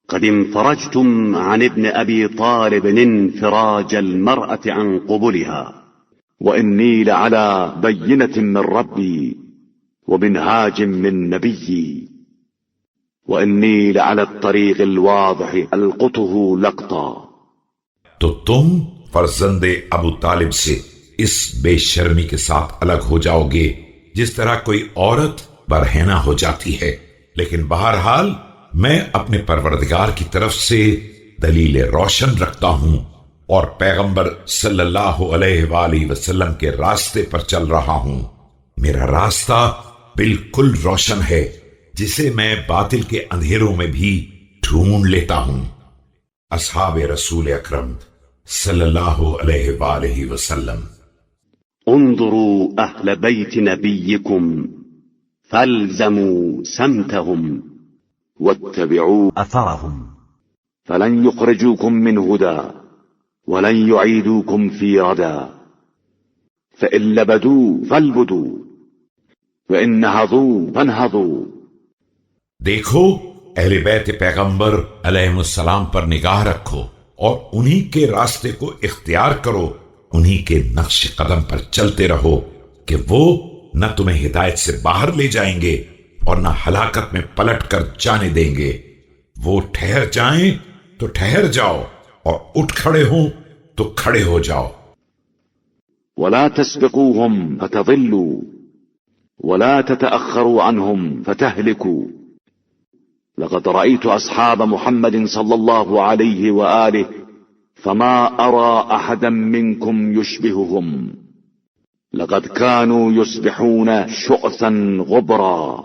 قد انفرجتم عن ابن أبي طالب انفراج المرأة عن قبلها، وإني لعلى بينة من ربي ومنهاج من نبيي، وإني لعلى الطريق الواضح ألقطه لقطا۔ تو تم فرزند ابو طالب سے اس بے شرمی کے ساتھ الگ ہو جاؤ گے جس طرح کوئی عورت برہنہ ہو جاتی ہے، لیکن بہرحال میں اپنے پروردگار کی طرف سے دلیل روشن رکھتا ہوں اور پیغمبر صلی اللہ علیہ وآلہ وسلم کے راستے پر چل رہا ہوں۔ میرا راستہ بالکل روشن ہے جسے میں باطل کے اندھیروں میں بھی ڈھونڈ لیتا ہوں۔ اصحاب رسول اکرم صلی اللہ علیہ وآلہ وسلم۔ انظروا أهل بيت نبيكم فالزموا سمتهم واتبعوا أثرهم فلن يخرجوكم من هدى ولن يعيدوكم في ردى فإن لبدوا فالبدوا وإن نهضوا فانهضوا۔ دیکھو اہل بیت پیغمبر علیہ السلام پر نگاہ رکھو اور انہی کے راستے کو اختیار کرو، انہی کے نقش قدم پر چلتے رہو کہ وہ نہ تمہیں ہدایت سے باہر لے جائیں گے اور نہ ہلاکت میں پلٹ کر جانے دیں گے۔ وہ ٹھہر جائیں تو ٹھہر جاؤ اور اٹھ کھڑے ہوں تو کھڑے ہو جاؤ۔ ولا تسبقوهم فتضلوا ولا تتأخروا عنهم فتهلكوا لقد رأيت أصحاب محمد صلى الله عليه وآله فما أرى أحدا منكم يشبههم لقد كانوا يصبحون شؤثا غبرا۔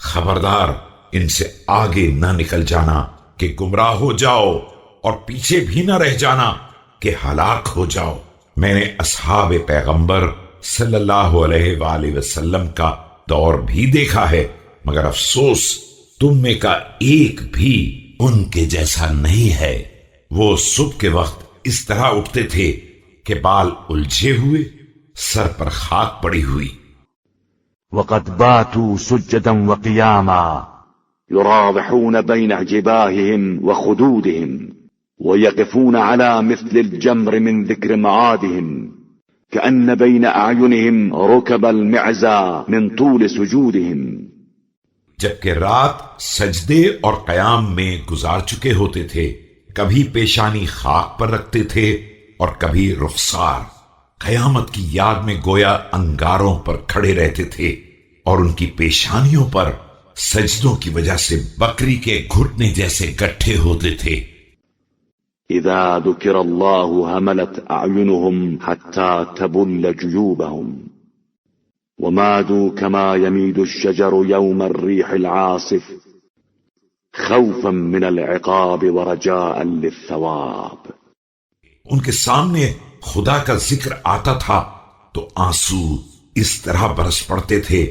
خبردار ان سے آگے نہ نکل جانا کہ گمراہ ہو جاؤ اور پیچھے بھی نہ رہ جانا کہ ہلاک ہو جاؤ۔ میں نے اصحاب پیغمبر صلی اللہ علیہ وآلہ وسلم کا دور بھی دیکھا ہے، مگر افسوس تم میں کا ایک بھی ان کے جیسا نہیں ہے۔ وہ صبح کے وقت اس طرح اٹھتے تھے کہ بال الجھے ہوئے، سر پر خاک پڑی ہوئی۔ وقد باتوا سجدا وقياما يراوحون بين جباههم وخدودهم ويقفون على مثل الجمر من ذكر معادهم كأن بين أعينهم ركب المعزى من طول سجودهم۔ جبکہ رات سجدے اور قیام میں گزار چکے ہوتے تھے، کبھی پیشانی خاک پر رکھتے تھے اور کبھی رخسار، قیامت کی یاد میں گویا انگاروں پر کھڑے رہتے تھے اور ان کی پیشانیوں پر سجدوں کی وجہ سے بکری کے گھٹنے جیسے گٹھے ہوتے تھے۔ اذا ذکر اللہ حملت اعینهم حتى تبل جیوبهم ومادوا كما يميد الشجر يوم الريح العاصف خوفا من العقاب ورجاء للثواب۔ ان کے سامنے خدا کا ذکر آتا تھا تو آنسو اس طرح برس پڑتے تھے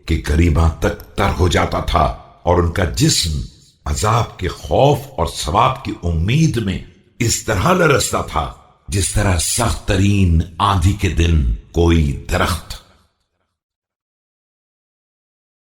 کہ گریباں تک تر ہو جاتا تھا اور ان کا جسم عذاب کے خوف اور ثواب کی امید میں اس طرح لرزتا تھا جس طرح سخت ترین آندھی کے دن کوئی درخت